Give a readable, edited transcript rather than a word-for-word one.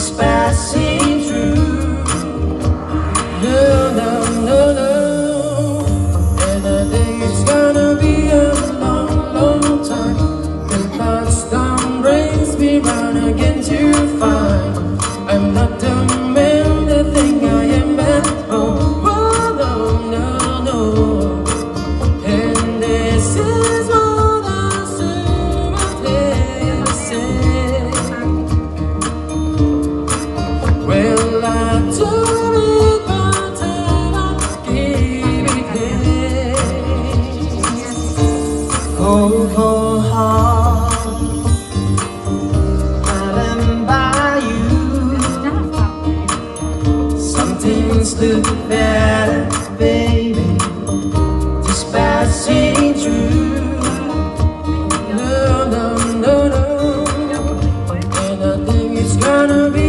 just passing through. No, no, no, no. And I think it's gonna be a long, long time. The past storm brings me round again to find I'm not the man that think I am at home. Oh, no, no, no. And this is what I say. Well, I told it, but I gave it away. Cold, cold heart, I'm by you. Some things look better, baby, just passing through. No, no, no, no. And I think it's gonna be